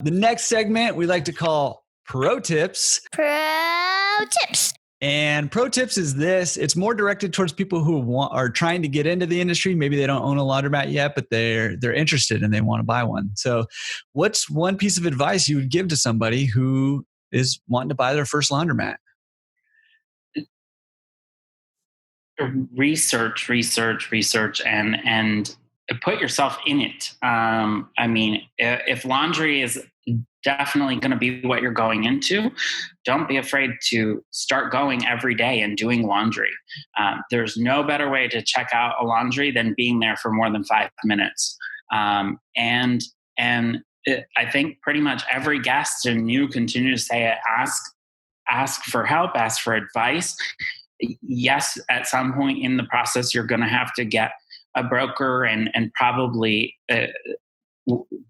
The next segment we like to call Pro Tips. Pro Tips. And Pro Tips is this. It's more directed towards people who are trying to get into the industry. Maybe they don't own a laundromat yet, but they're interested and they want to buy one. So what's one piece of advice you would give to somebody who is wanting to buy their first laundromat? Research, and put yourself in it. I mean, if laundry is definitely going to be what you're going into, don't be afraid to start going every day and doing laundry. There's no better way to check out a laundry than being there for more than 5 minutes. I think pretty much every guest, and you continue to say it, ask for help, ask for advice. Yes, at some point in the process, you're going to have to get a broker and probably,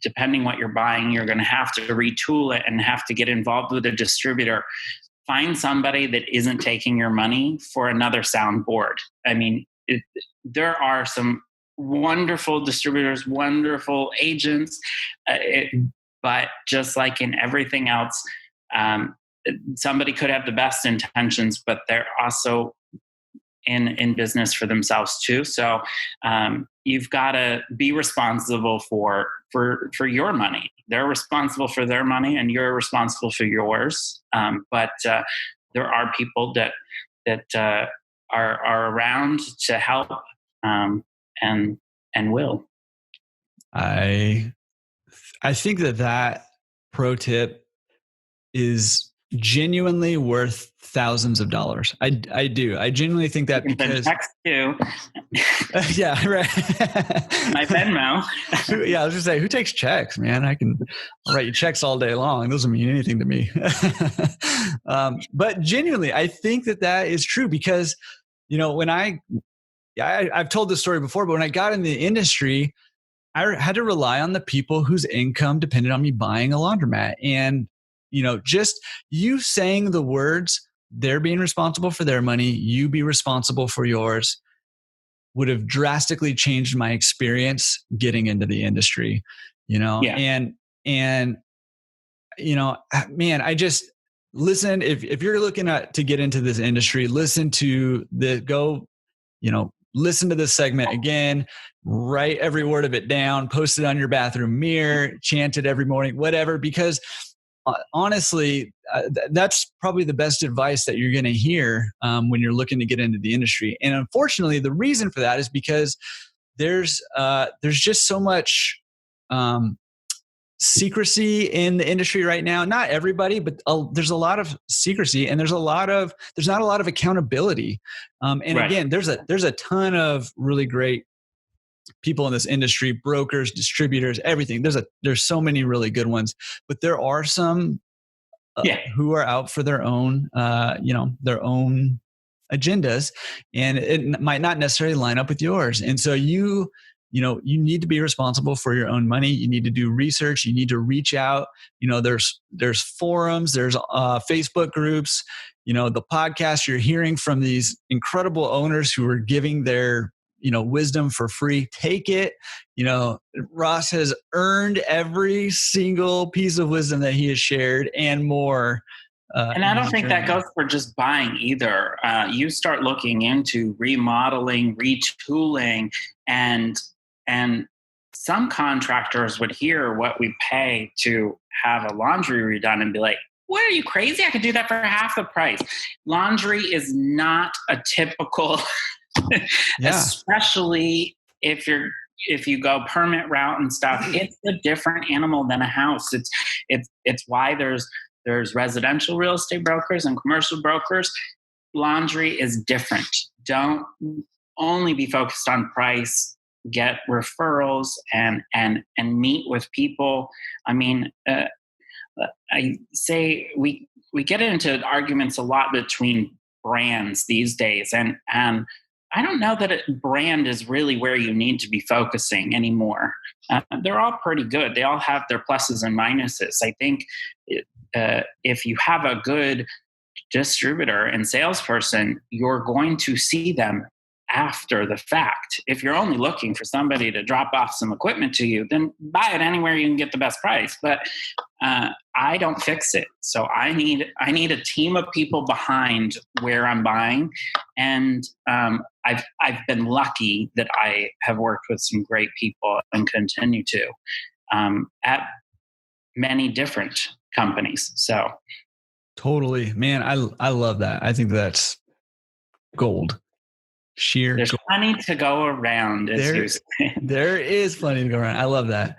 depending what you're buying, you're going to have to retool it and have to get involved with a distributor. Find somebody that isn't taking your money for another soundboard. I mean, there are some wonderful distributors, wonderful agents, but just like in everything else, somebody could have the best intentions, but they're also in business for themselves too. So you've got to be responsible for your money. They're responsible for their money, and you're responsible for yours. But there are people that are around to help, and will. I think that pro tip is genuinely worth thousands of dollars. I do. I genuinely think that because text too. Yeah, right. My Venmo. Yeah, I was just saying, who takes checks, man? I'll write you checks all day long. It doesn't mean anything to me. But genuinely, I think that is true because, when I've told this story before, but when I got in the industry, I had to rely on the people whose income depended on me buying a laundromat. And just you saying the words, they're being responsible for their money, you be responsible for yours, would have drastically changed my experience getting into the industry, Yeah. And man, I just listen, if you're looking to get into this industry, listen to listen to this segment again, write every word of it down, post it on your bathroom mirror, chant it every morning, whatever, because honestly, that's probably the best advice that you're going to hear when you're looking to get into the industry. And unfortunately, the reason for that is because there's just so much secrecy in the industry right now. Not everybody, but there's a lot of secrecy, and there's not a lot of accountability. And right. Again, there's a ton of really great people in this industry, brokers, distributors, everything. There's so many really good ones, but there are some who are out for their own, their own agendas, and it might not necessarily line up with yours. And so you need to be responsible for your own money. You need to do research. You need to reach out. There's forums, there's Facebook groups, the podcast you're hearing from these incredible owners who are giving their wisdom for free. Take it. Ross has earned every single piece of wisdom that he has shared and more. And I don't think that goes for just buying either. You start looking into remodeling, retooling, and some contractors would hear what we pay to have a laundry redone and be like, what, are you crazy? I could do that for half the price. Laundry is not a typical especially if you go permit route and stuff. It's a different animal than a house. It's why there's residential real estate brokers and commercial brokers. Laundry is different. Don't only be focused on price. Get referrals and meet with people. I mean, I say we get into arguments a lot between brands these days, and I don't know that brand is really where you need to be focusing anymore. They're all pretty good. They all have their pluses and minuses. I think if you have a good distributor and salesperson, you're going to see them after the fact. If you're only looking for somebody to drop off some equipment to you, then buy it anywhere you can get the best price. But I don't fix it. So I need a team of people behind where I'm buying. And I've been lucky that I have worked with some great people and continue to at many different companies. So totally, man, I love that. I think that's gold. There's plenty to go around. There is plenty to go around. I love that.